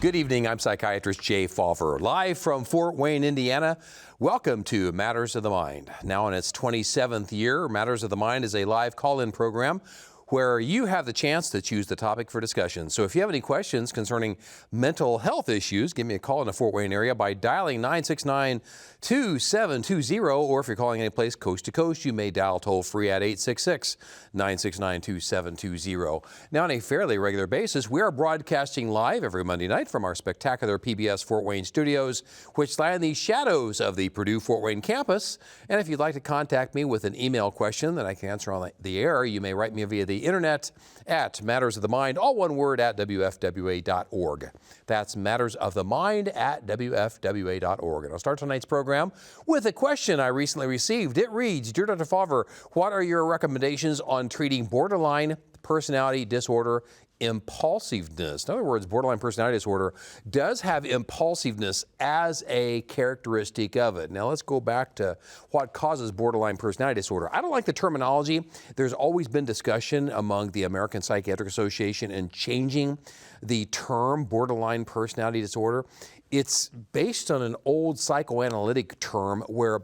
Good evening, I'm psychiatrist Jay Falver, live from Fort Wayne, Indiana. Welcome to Matters of the Mind. Now in its 27th year, Matters of the Mind is a live call-in program where you have the chance to choose the topic for discussion. So if you have any questions concerning mental health issues, give me a call in the Fort Wayne area by dialing 969-2720, or if you're calling any place coast to coast, you may dial toll-free at 866-969-2720. Now on a fairly regular basis, we are broadcasting live every Monday night from our spectacular PBS Fort Wayne studios, which lie in the shadows of the Purdue Fort Wayne campus. And if you'd like to contact me with an email question that I can answer on the air, you may write me via the internet at Matters of the Mind, all one word, at WFWA.org. That's Matters of the Mind at WFWA.org. And I'll start tonight's program with a question I recently received. It reads, Dear Dr. Falver, what are your recommendations on treating borderline personality disorder impulsiveness? In other words, borderline personality disorder does have impulsiveness as a characteristic of it. Now let's go back to what causes borderline personality disorder. I don't like the terminology. There's always been discussion among the American Psychiatric Association in changing the term borderline personality disorder. It's based on an old psychoanalytic term where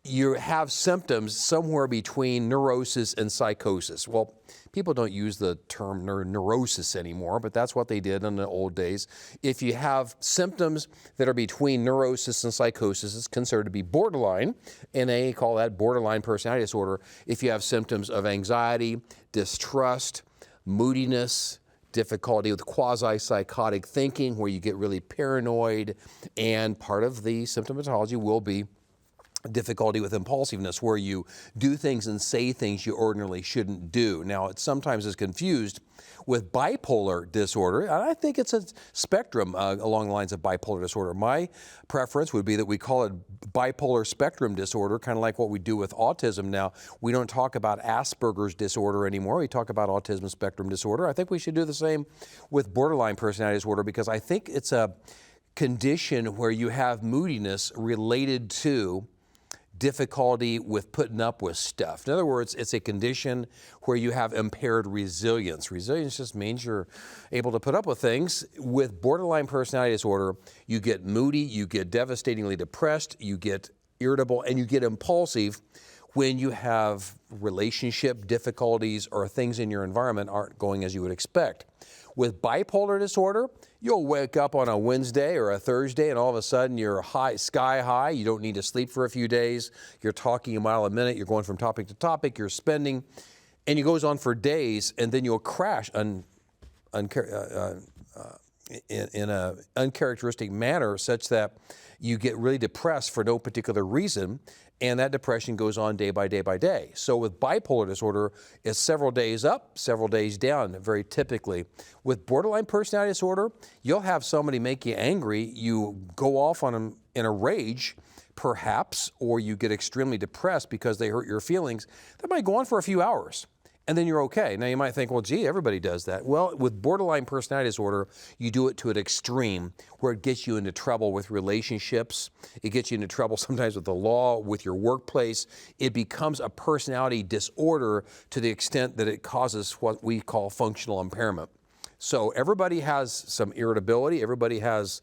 you have symptoms somewhere between neurosis and psychosis. Well, people don't use the term neurosis anymore, but that's what they did in the old days. If you have symptoms that are between neurosis and psychosis, it's considered to be borderline, and they call that borderline personality disorder. If you have symptoms of anxiety, distrust, moodiness, difficulty with quasi-psychotic thinking, where you get really paranoid, and part of the symptomatology will be difficulty with impulsiveness, where you do things and say things you ordinarily shouldn't do. Now, it sometimes is confused with bipolar disorder, and I think it's a spectrum along the lines of bipolar disorder. My preference would be that we call it bipolar spectrum disorder, kind of like what we do with autism now. We don't talk about Asperger's disorder anymore. We talk about autism spectrum disorder. I think we should do the same with borderline personality disorder, because I think it's a condition where you have moodiness related to difficulty with putting up with stuff. In other words, it's a condition where you have impaired resilience. Resilience just means you're able to put up with things. With borderline personality disorder, you get moody, you get devastatingly depressed, you get irritable, and you get impulsive when you have relationship difficulties or things in your environment aren't going as you would expect. With bipolar disorder, you'll wake up on a Wednesday or a Thursday and all of a sudden you're sky high. You don't need to sleep for a few days. You're talking a mile a minute. You're going from topic to topic. You're spending, and it goes on for days, and then you'll crash in an uncharacteristic manner, such that you get really depressed for no particular reason, and that depression goes on day by day by day. So with bipolar disorder, it's several days up, several days down, very typically. With borderline personality disorder, you'll have somebody make you angry, you go off on them in a rage, perhaps, or you get extremely depressed because they hurt your feelings. That might go on for a few hours, and then you're okay. Now you might think, well, gee, everybody does that. Well, with borderline personality disorder, you do it to an extreme where it gets you into trouble with relationships. It gets you into trouble sometimes with the law, with your workplace. It becomes a personality disorder to the extent that it causes what we call functional impairment. So everybody has some irritability. Everybody has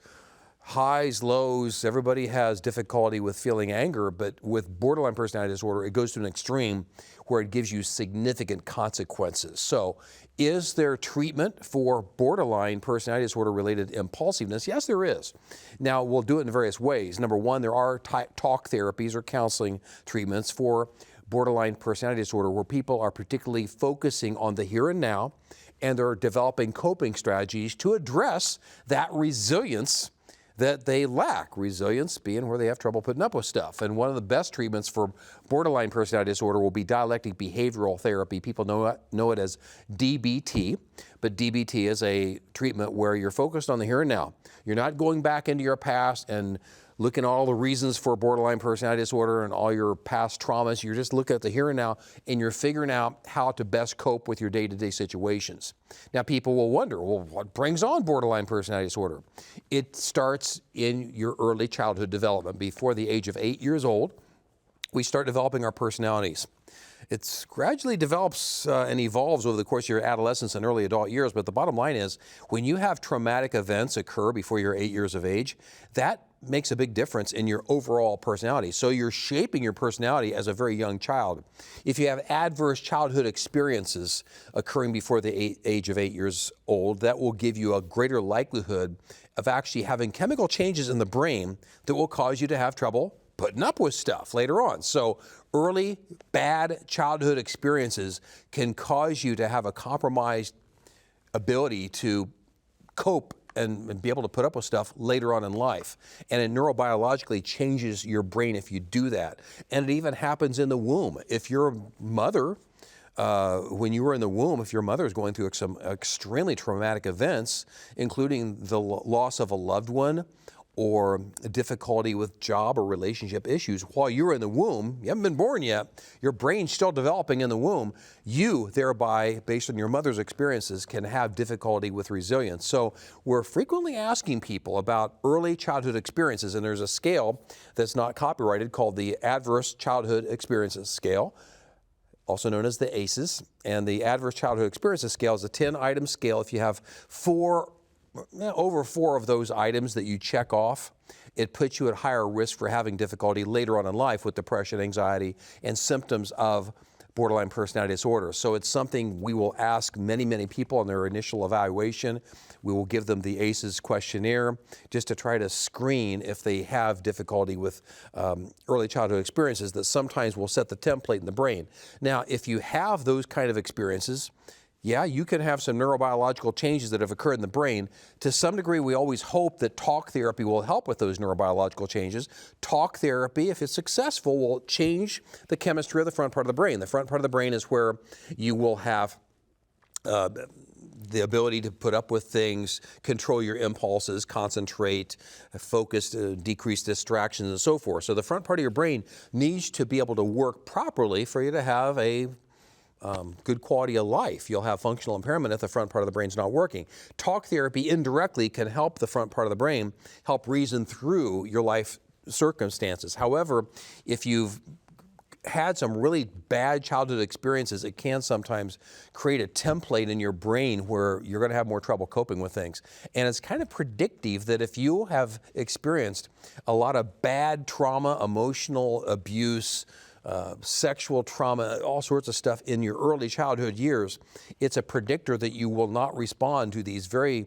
highs, lows, everybody has difficulty with feeling anger, but with borderline personality disorder, it goes to an extreme where it gives you significant consequences. So is there treatment for borderline personality disorder related impulsiveness? Yes, there is. Now, we'll do it in various ways. Number one, there are talk therapies or counseling treatments for borderline personality disorder where people are particularly focusing on the here and now, and they're developing coping strategies to address that resilience that they lack, resilience being where they have trouble putting up with stuff. And one of the best treatments for borderline personality disorder will be dialectic behavioral therapy. People know it as DBT, but DBT is a treatment where you're focused on the here and now. You're not going back into your past and looking at all the reasons for borderline personality disorder and all your past traumas. You're just looking at the here and now, and you're figuring out how to best cope with your day-to-day situations. Now, people will wonder, well, what brings on borderline personality disorder? It starts in your early childhood development. Before the age of 8 years old, we start developing our personalities. It gradually develops and evolves over the course of your adolescence and early adult years. But the bottom line is, when you have traumatic events occur before you're 8 years of age, that makes a big difference in your overall personality. So you're shaping your personality as a very young child. If you have adverse childhood experiences occurring before the age of 8 years old, that will give you a greater likelihood of actually having chemical changes in the brain that will cause you to have trouble putting up with stuff later on. So early bad childhood experiences can cause you to have a compromised ability to cope and be able to put up with stuff later on in life. And it neurobiologically changes your brain if you do that. And it even happens in the womb. If your mother, when you were in the womb, if your mother is going through some extremely traumatic events, including the loss of a loved one, or difficulty with job or relationship issues while you're in the womb, you haven't been born yet, your brain's still developing in the womb, you thereby, based on your mother's experiences, can have difficulty with resilience. So we're frequently asking people about early childhood experiences, and there's a scale that's not copyrighted called the Adverse Childhood Experiences Scale, also known as the ACEs. And the Adverse Childhood Experiences Scale is a 10-item scale. If you have over four of those items that you check off, it puts you at higher risk for having difficulty later on in life with depression, anxiety, and symptoms of borderline personality disorder. So it's something we will ask many, many people in their initial evaluation. We will give them the ACEs questionnaire just to try to screen if they have difficulty with early childhood experiences that sometimes will set the template in the brain. Now, if you have those kind of experiences, yeah, you can have some neurobiological changes that have occurred in the brain. To some degree, we always hope that talk therapy will help with those neurobiological changes. Talk therapy, if it's successful, will change the chemistry of the front part of the brain. The front part of the brain is where you will have the ability to put up with things, control your impulses, concentrate, focus, decrease distractions, and so forth. So the front part of your brain needs to be able to work properly for you to have a good quality of life. You'll have functional impairment if the front part of the brain's not working. Talk therapy indirectly can help the front part of the brain help reason through your life circumstances. However, if you've had some really bad childhood experiences, it can sometimes create a template in your brain where you're going to have more trouble coping with things. And it's kind of predictive that if you have experienced a lot of bad trauma, emotional abuse, sexual trauma, all sorts of stuff in your early childhood years, it's a predictor that you will not respond to these very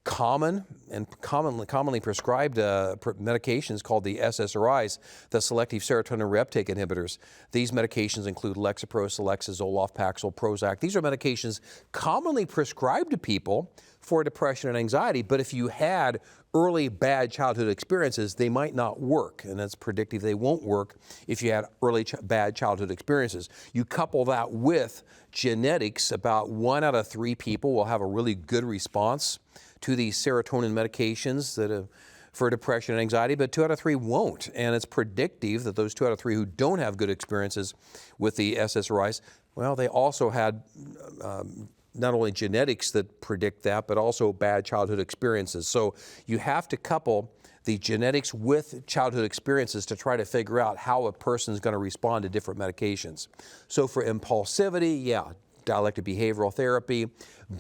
common and commonly prescribed medications called the SSRIs, the selective serotonin reuptake inhibitors. These medications include Lexapro, Celexa, Zoloft, Paxil, Prozac. These are medications commonly prescribed to people for depression and anxiety, but if you had early bad childhood experiences, they might not work, and that's predictive they won't work if you had early bad childhood experiences. You couple that with genetics, about 1 out of 3 people will have a really good response to these serotonin medications that for depression and anxiety, but 2 out of 3 won't. And it's predictive that those 2 out of 3 who don't have good experiences with the SSRIs, well, they also had not only genetics that predict that, but also bad childhood experiences. So you have to couple the genetics with childhood experiences to try to figure out how a person is going to respond to different medications. So for impulsivity, yeah, dialectic behavioral therapy,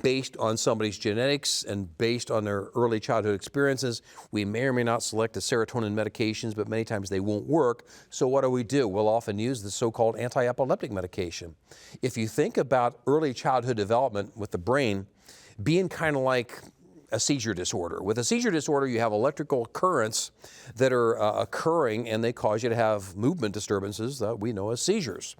based on somebody's genetics and based on their early childhood experiences. We may or may not select the serotonin medications, but many times they won't work. So what do? We'll often use the so-called anti-epileptic medication. If you think about early childhood development with the brain being kind of like a seizure disorder. With a seizure disorder, you have electrical currents that are occurring, and they cause you to have movement disturbances that we know as seizures.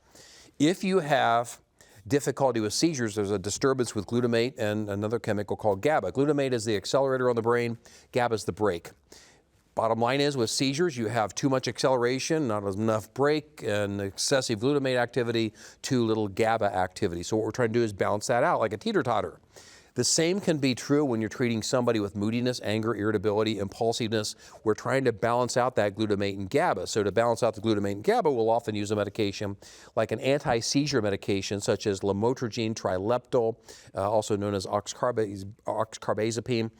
If you have difficulty with seizures, there's a disturbance with glutamate and another chemical called GABA. Glutamate is the accelerator on the brain, GABA is the brake. Bottom line is, with seizures, you have too much acceleration, not enough brake, and excessive glutamate activity, too little GABA activity. So what we're trying to do is balance that out like a teeter-totter. The same can be true when you're treating somebody with moodiness, anger, irritability, impulsiveness. We're trying to balance out that glutamate and GABA. So to balance out the glutamate and GABA, we'll often use a medication like an anti-seizure medication such as lamotrigine, trileptal, also known as oxcarbazepine.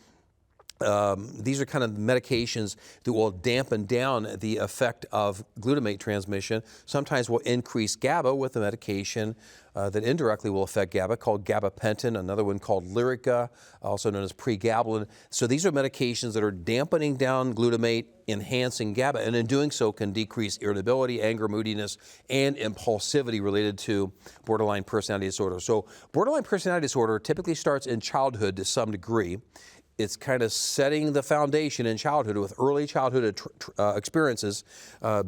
These are kind of medications that will dampen down the effect of glutamate transmission. Sometimes will increase GABA with the medication that indirectly will affect GABA, called gabapentin, another one called Lyrica, also known as pregabalin. So these are medications that are dampening down glutamate, enhancing GABA, and in doing so can decrease irritability, anger, moodiness, and impulsivity related to borderline personality disorder. So borderline personality disorder typically starts in childhood to some degree. It's kind of setting the foundation in childhood with early childhood experiences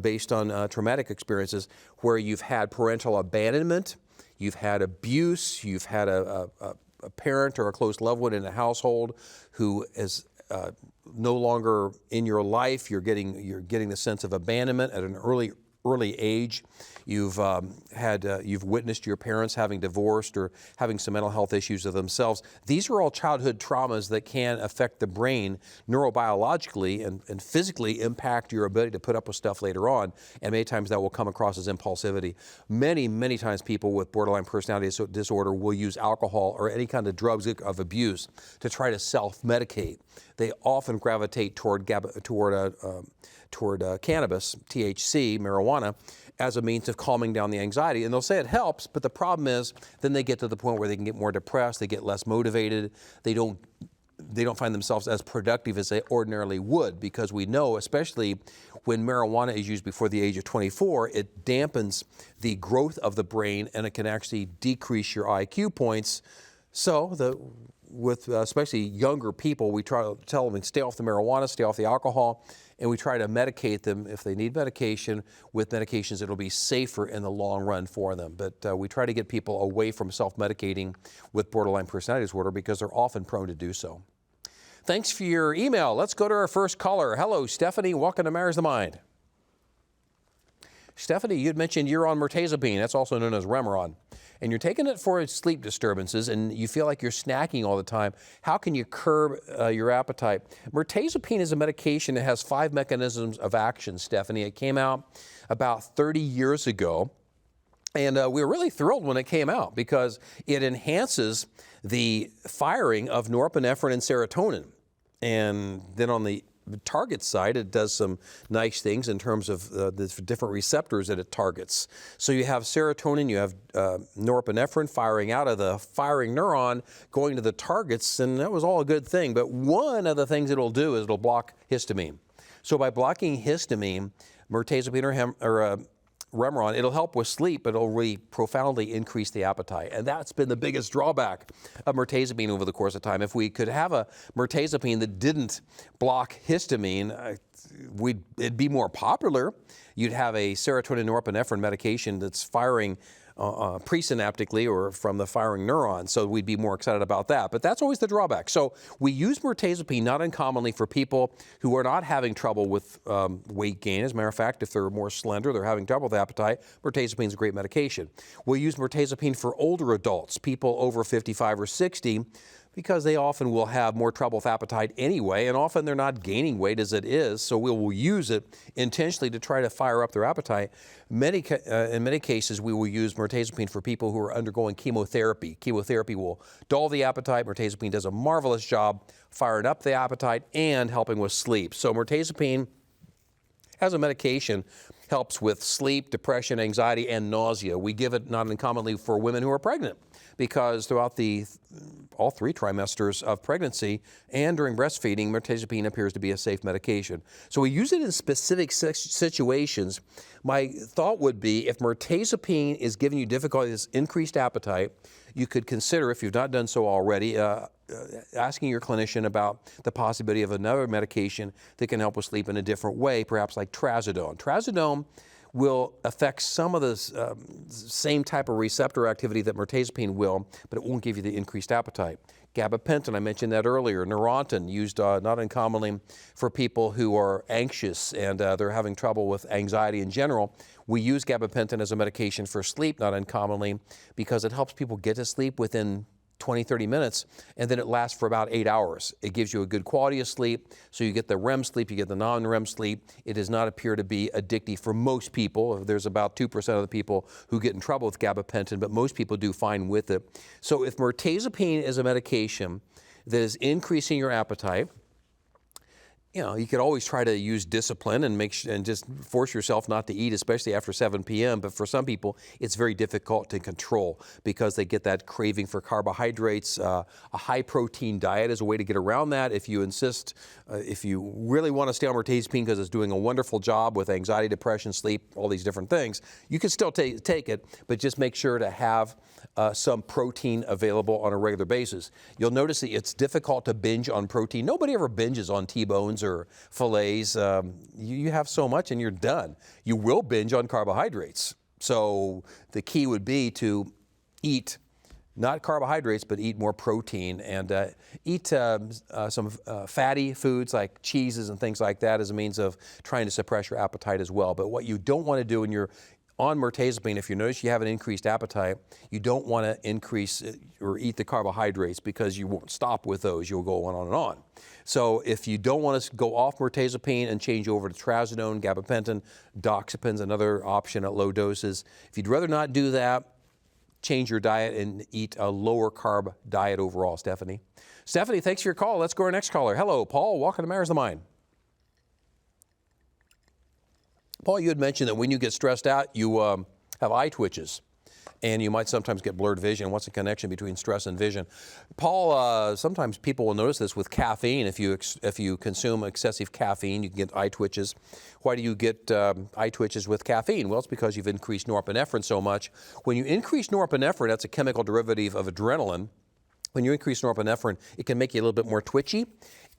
based on traumatic experiences where you've had parental abandonment, you've had abuse, you've had a parent or a close loved one in a household who is no longer in your life. You're getting the sense of abandonment at an early age. You've witnessed your parents having divorced or having some mental health issues of themselves. These are all childhood traumas that can affect the brain neurobiologically and physically impact your ability to put up with stuff later on. And many times that will come across as impulsivity. Many times people with borderline personality disorder will use alcohol or any kind of drugs of abuse to try to self-medicate. They often gravitate toward cannabis, THC, marijuana, as a means of calming down the anxiety. And they'll say it helps, but the problem is then they get to the point where they can get more depressed, they get less motivated, they don't find themselves as productive as they ordinarily would, because we know, especially when marijuana is used before the age of 24, it dampens the growth of the brain and it can actually decrease your IQ points. So with especially younger people, we try to tell them to stay off the marijuana, stay off the alcohol, and we try to medicate them if they need medication with medications that will be safer in the long run for them. But we try to get people away from self-medicating with borderline personality disorder because they're often prone to do so. Thanks for your email. Let's go to our first caller. Hello, Stephanie. Welcome to Matters of the Mind. Stephanie, you'd mentioned you're on mirtazapine. That's also known as Remeron. And you're taking it for sleep disturbances, and you feel like you're snacking all the time. How can you curb your appetite? Mirtazapine is a medication that has 5 mechanisms of action, Stephanie. It came out about 30 years ago, and we were really thrilled when it came out because it enhances the firing of norepinephrine and serotonin. And then on the target side, it does some nice things in terms of the different receptors that it targets. So you have serotonin, you have norepinephrine firing out of the firing neuron, going to the targets, and that was all a good thing. But one of the things it'll do is it'll block histamine. So by blocking histamine, mirtazapine or Remeron, it'll help with sleep, but it'll really profoundly increase the appetite. And that's been the biggest drawback of mirtazapine over the course of time. If we could have a mirtazapine that didn't block histamine, it'd be more popular. You'd have a serotonin norepinephrine medication that's firing presynaptically or from the firing neuron, so we'd be more excited about that. But that's always the drawback. So we use mirtazapine not uncommonly for people who are not having trouble with weight gain. As a matter of fact, if they're more slender, they're having trouble with appetite, mirtazapine is a great medication. We'll use mirtazapine for older adults, people over 55 or 60, because they often will have more trouble with appetite anyway, and often they're not gaining weight as it is, so we will use it intentionally to try to fire up their appetite. In many cases, we will use mirtazapine for people who are undergoing chemotherapy. Chemotherapy will dull the appetite. Mirtazapine does a marvelous job firing up the appetite and helping with sleep. So mirtazapine, as a medication, helps with sleep, depression, anxiety, and nausea. We give it not uncommonly for women who are pregnant, because throughout all 3 trimesters of pregnancy and during breastfeeding, mirtazapine appears to be a safe medication. So we use it in specific situations. My thought would be if mirtazapine is giving you difficulty, this increased appetite, you could consider, if you've not done so already, asking your clinician about the possibility of another medication that can help with sleep in a different way, perhaps like trazodone. Trazodone will affect some of the same type of receptor activity that mirtazapine will, but it won't give you the increased appetite. Gabapentin, I mentioned that earlier. Neurontin, used not uncommonly for people who are anxious and they're having trouble with anxiety in general. We use gabapentin as a medication for sleep, not uncommonly, because it helps people get to sleep within 20, 30 minutes, and then it lasts for about 8 hours. It gives you a good quality of sleep, so you get the REM sleep, you get the non-REM sleep. It does not appear to be addictive for most people. There's about 2% of the people who get in trouble with gabapentin, but most people do fine with it. So if mirtazapine is a medication that is increasing your appetite, You could always try to use discipline and and just force yourself not to eat, especially after 7 p.m. But for some people, it's very difficult to control because they get that craving for carbohydrates. A high protein diet is a way to get around that. If you insist, if you really want to stay on mirtazapine because it's doing a wonderful job with anxiety, depression, sleep, all these different things, you can still take it, but just make sure to have some protein available on a regular basis. You'll notice that it's difficult to binge on protein. Nobody ever binges on T-bones or fillets. You have so much and you're done. You will binge on carbohydrates. So the key would be to eat not carbohydrates, but eat more protein and eat some fatty foods like cheeses and things like that as a means of trying to suppress your appetite as well. But what you don't want to do when you're on mirtazapine, if you notice you have an increased appetite, you don't want to increase or eat the carbohydrates because you won't stop with those. You'll go on and on. So if you don't want to go off mirtazapine and change over to trazodone, gabapentin, doxepin's another option at low doses. If you'd rather not do that, change your diet and eat a lower carb diet overall, Stephanie. Stephanie, thanks for your call. Let's go to our next caller. Hello, Paul. Welcome to Matters of the Mind. Paul, you had mentioned that when you get stressed out, you have eye twitches, and you might sometimes get blurred vision. What's the connection between stress and vision? Paul, sometimes people will notice this with caffeine. If you consume excessive caffeine, you can get eye twitches. Why do you get eye twitches with caffeine? Well, it's because you've increased norepinephrine so much. When you increase norepinephrine, that's a chemical derivative of adrenaline. When you increase norepinephrine, it can make you a little bit more twitchy.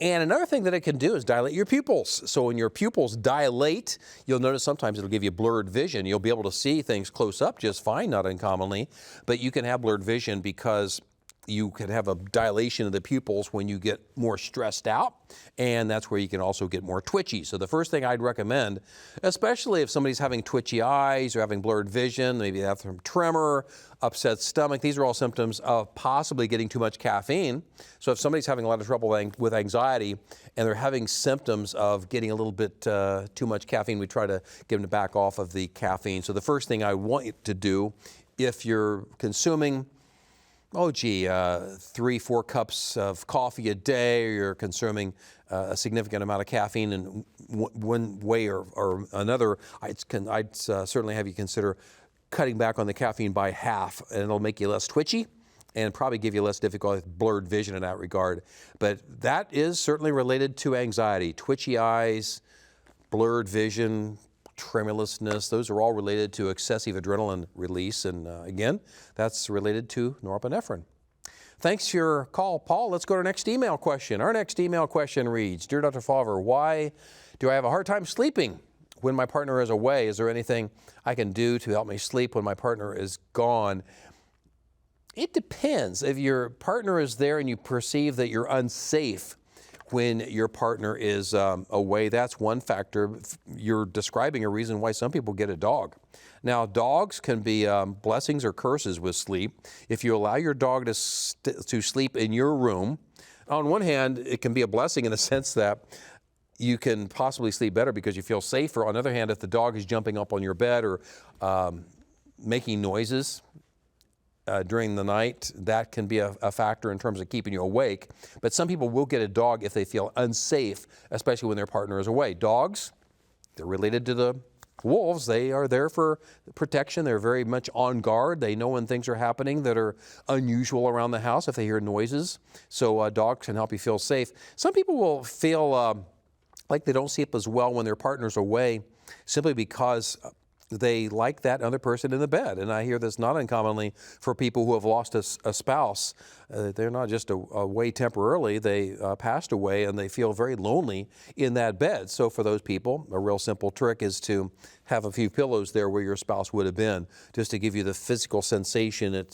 And another thing that it can do is dilate your pupils. So when your pupils dilate, you'll notice sometimes it'll give you blurred vision. You'll be able to see things close up just fine, not uncommonly, but you can have blurred vision because you can have a dilation of the pupils when you get more stressed out, and that's where you can also get more twitchy. So the first thing I'd recommend, especially if somebody's having twitchy eyes or having blurred vision, maybe they have some tremor, upset stomach, these are all symptoms of possibly getting too much caffeine. So if somebody's having a lot of trouble with anxiety and they're having symptoms of getting a little bit too much caffeine, we try to get them to back off of the caffeine. So the first thing I want you to do, if you're consuming 3-4 cups of coffee a day, or you're consuming a significant amount of caffeine in one way or another, I'd certainly have you consider cutting back on the caffeine by half, and it'll make you less twitchy and probably give you less difficulty with blurred vision in that regard. But that is certainly related to anxiety. Twitchy eyes, blurred vision, tremulousness, those are all related to excessive adrenaline release. And again, that's related to norepinephrine. Thanks for your call, Paul. Let's go to our next email question. Our next email question reads, Dear Dr. Fauver, why do I have a hard time sleeping when my partner is away? Is there anything I can do to help me sleep when my partner is gone? It depends. If your partner is there and you perceive that you're unsafe when your partner is away, that's one factor. You're describing a reason why some people get a dog. Now, dogs can be blessings or curses with sleep. If you allow your dog to sleep in your room, on one hand, it can be a blessing in the sense that you can possibly sleep better because you feel safer. On the other hand, if the dog is jumping up on your bed or making noises during the night, that can be a factor in terms of keeping you awake. But some people will get a dog if they feel unsafe, especially when their partner is away. Dogs, they're related to the wolves. They are there for protection. They're very much on guard. They know when things are happening that are unusual around the house if they hear noises. So dogs can help you feel safe. Some people will feel like they don't sleep as well when their partner's away simply because they like that other person in the bed. And I hear this not uncommonly for people who have lost a spouse. They're not just away temporarily, they passed away and they feel very lonely in that bed. So for those people, a real simple trick is to have a few pillows there where your spouse would have been, just to give you the physical sensation that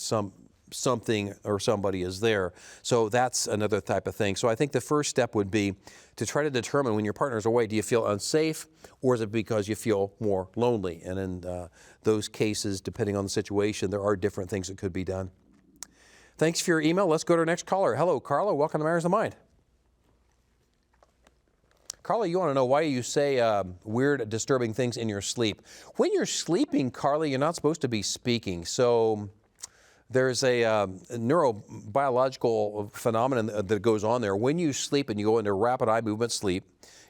something or somebody is there. So that's another type of thing. So I think the first step would be to try to determine when your partner's away, do you feel unsafe or is it because you feel more lonely? And in those cases, depending on the situation, there are different things that could be done. Thanks for your email. Let's go to our next caller. Hello, Carla. Welcome to Matters of the Mind. Carla, you want to know why you say weird, disturbing things in your sleep. When you're sleeping, Carla, you're not supposed to be speaking. So There's a neurobiological phenomenon that goes on there. When you sleep and you go into rapid eye movement sleep,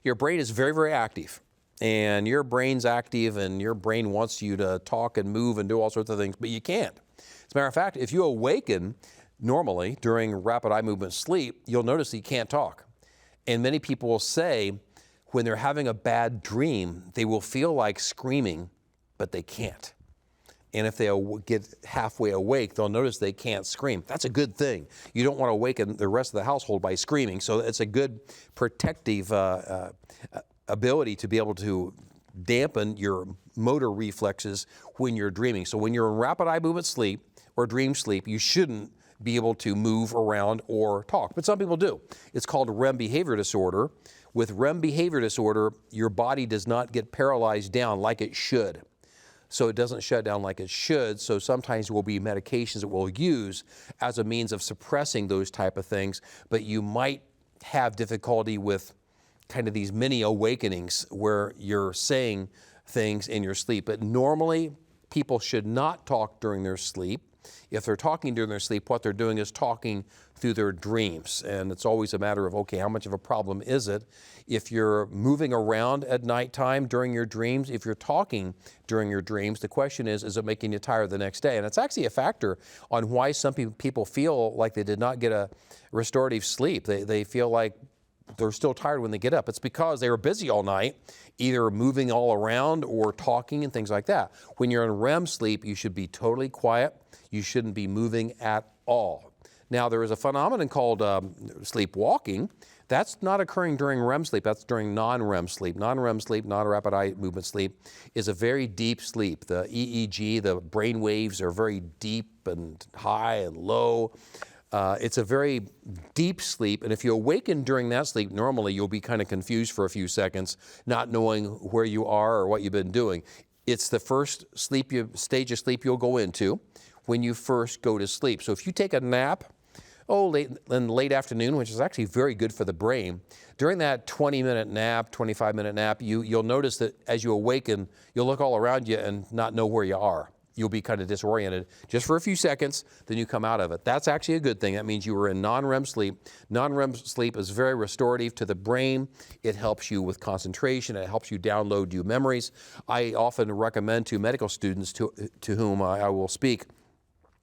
your brain is very, very active. And your brain's active and your brain wants you to talk and move and do all sorts of things, but you can't. As a matter of fact, if you awaken normally during rapid eye movement sleep, you'll notice that you can't talk. And many people will say when they're having a bad dream, they will feel like screaming, but they can't. And if they get halfway awake, they'll notice they can't scream. That's a good thing. You don't want to awaken the rest of the household by screaming. So it's a good protective ability to be able to dampen your motor reflexes when you're dreaming. So when you're in rapid eye movement sleep or dream sleep, you shouldn't be able to move around or talk. But some people do. It's called REM behavior disorder. With REM behavior disorder, your body does not get paralyzed down like it should. So it doesn't shut down like it should. So sometimes there will be medications that we'll use as a means of suppressing those type of things. But you might have difficulty with kind of these mini awakenings where you're saying things in your sleep. But normally, people should not talk during their sleep. If they're talking during their sleep, what they're doing is talking through their dreams. And it's always a matter of, okay, how much of a problem is it? If you're moving around at nighttime during your dreams, if you're talking during your dreams, the question is it making you tired the next day? And it's actually a factor on why some people feel like they did not get a restorative sleep. They feel like they're still tired when they get up. It's because they were busy all night, either moving all around or talking and things like that. When you're in REM sleep, you should be totally quiet. You shouldn't be moving at all. Now, there is a phenomenon called sleepwalking. That's not occurring during REM sleep. That's during non-REM sleep. Non-REM sleep, non-rapid eye movement sleep, is a very deep sleep. The EEG, the brain waves are very deep and high and low. It's a very deep sleep, and if you awaken during that sleep, normally you'll be kind of confused for a few seconds, not knowing where you are or what you've been doing. It's the first stage of sleep you'll go into when you first go to sleep. So if you take a nap, late in the late afternoon, which is actually very good for the brain, during that 20-minute nap, 25-minute nap, you'll notice that as you awaken, you'll look all around you and not know where you are. You'll be kind of disoriented just for a few seconds, then you come out of it. That's actually a good thing. That means you were in non-REM sleep. Non-REM sleep is very restorative to the brain. It helps you with concentration. It helps you download new memories. I often recommend to medical students to whom I will speak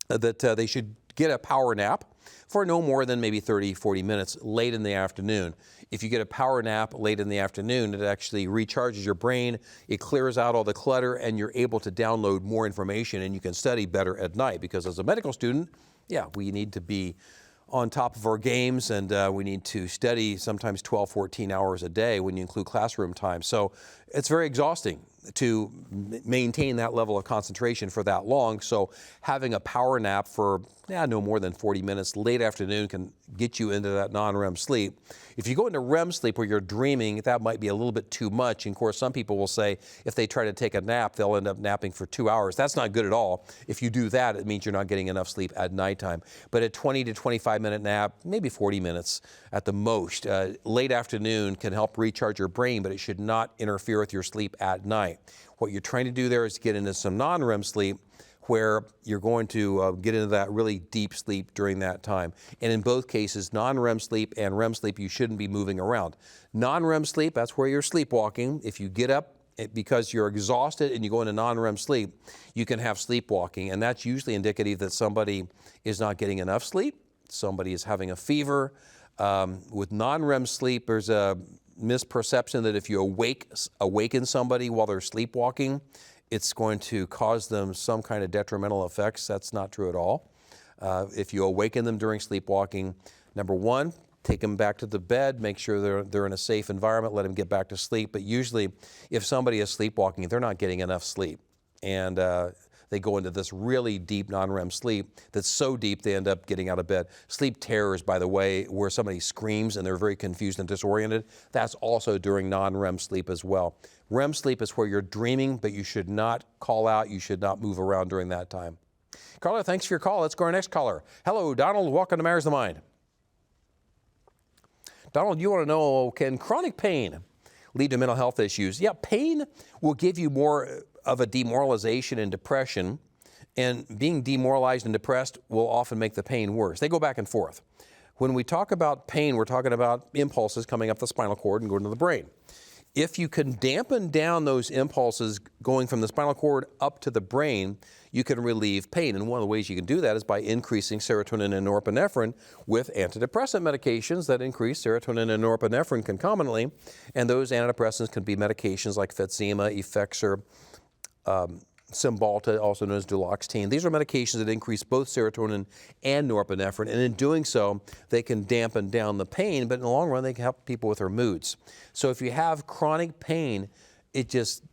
that they should get a power nap for no more than maybe 30, 40 minutes late in the afternoon. If you get a power nap late in the afternoon, it actually recharges your brain, it clears out all the clutter, and you're able to download more information, and you can study better at night. Because as a medical student, we need to be on top of our games, and we need to study sometimes 12, 14 hours a day when you include classroom time. So it's very exhausting to maintain that level of concentration for that long. So having a power nap for no more than 40 minutes late afternoon can get you into that non-REM sleep. If you go into REM sleep where you're dreaming, that might be a little bit too much. And of course, some people will say if they try to take a nap, they'll end up napping for 2 hours. That's not good at all. If you do that, it means you're not getting enough sleep at nighttime. But a 20 to 25-minute nap, maybe 40 minutes at the most, late afternoon can help recharge your brain, but it should not interfere with your sleep at night. What you're trying to do there is get into some non-REM sleep where you're going to get into that really deep sleep during that time. And in both cases, non-REM sleep and REM sleep, you shouldn't be moving around. Non-REM sleep, that's where you're sleepwalking. If you get up because you're exhausted and you go into non-REM sleep, you can have sleepwalking. And that's usually indicative that somebody is not getting enough sleep, somebody is having a fever. With non-REM sleep, there's a misperception that if you awaken somebody while they're sleepwalking, it's going to cause them some kind of detrimental effects. That's not true at all. If you awaken them during sleepwalking, number one, take them back to the bed, make sure they're in a safe environment, let them get back to sleep. But usually, if somebody is sleepwalking, they're not getting enough sleep. And they go into this really deep non-REM sleep that's so deep they end up getting out of bed. Sleep terrors, by the way, where somebody screams and they're very confused and disoriented, that's also during non-REM sleep as well. REM sleep is where you're dreaming, but you should not call out, you should not move around during that time. Caller, thanks for your call. Let's go to our next caller. Hello, Donald. Welcome to Matters of the Mind. Donald, you want to know, can chronic pain lead to mental health issues? Yeah, pain will give you more of a demoralization and depression And being demoralized and depressed will often make the pain worse. They go back and forth. When we talk about pain, we're talking about impulses coming up the spinal cord and going to the brain. If you can dampen down those impulses going from the spinal cord up to the brain, you can relieve pain. And one of the ways you can do that is by increasing serotonin and norepinephrine with antidepressant medications that increase serotonin and norepinephrine concomitantly. And those antidepressants can be medications like Fetsima, Effexor, Cymbalta, also known as duloxetine. These are medications that increase both serotonin and norepinephrine, and in doing so, they can dampen down the pain, but in the long run, they can help people with their moods. So if you have chronic pain, it just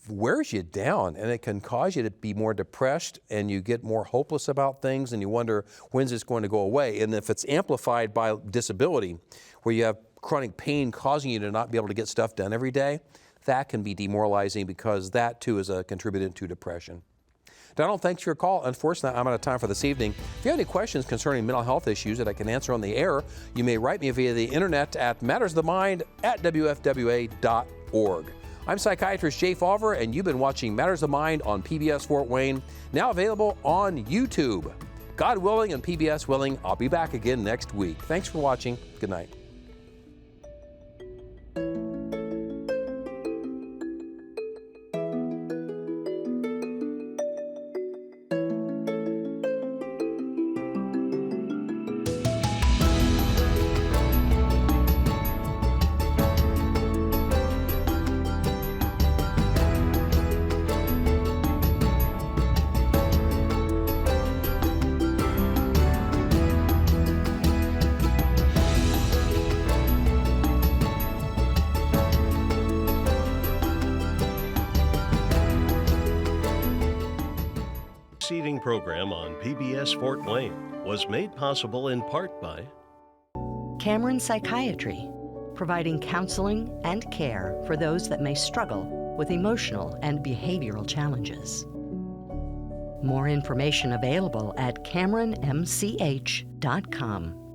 wears you down, and it can cause you to be more depressed, and you get more hopeless about things, and you wonder, when's this going to go away? And if it's amplified by disability, where you have chronic pain causing you to not be able to get stuff done every day, that can be demoralizing because that too is a contributor to depression. Donald, thanks for your call. Unfortunately, I'm out of time for this evening. If you have any questions concerning mental health issues that I can answer on the air, you may write me via the internet at mattersofthemind@wfwa.org. I'm psychiatrist Jay Faulver, and you've been watching Matters of Mind on PBS Fort Wayne, now available on YouTube. God willing and PBS willing, I'll be back again next week. Thanks for watching. Good night. Preceding program on PBS Fort Wayne was made possible in part by Cameron Psychiatry, providing counseling and care for those that may struggle with emotional and behavioral challenges. More information available at CameronMCH.com.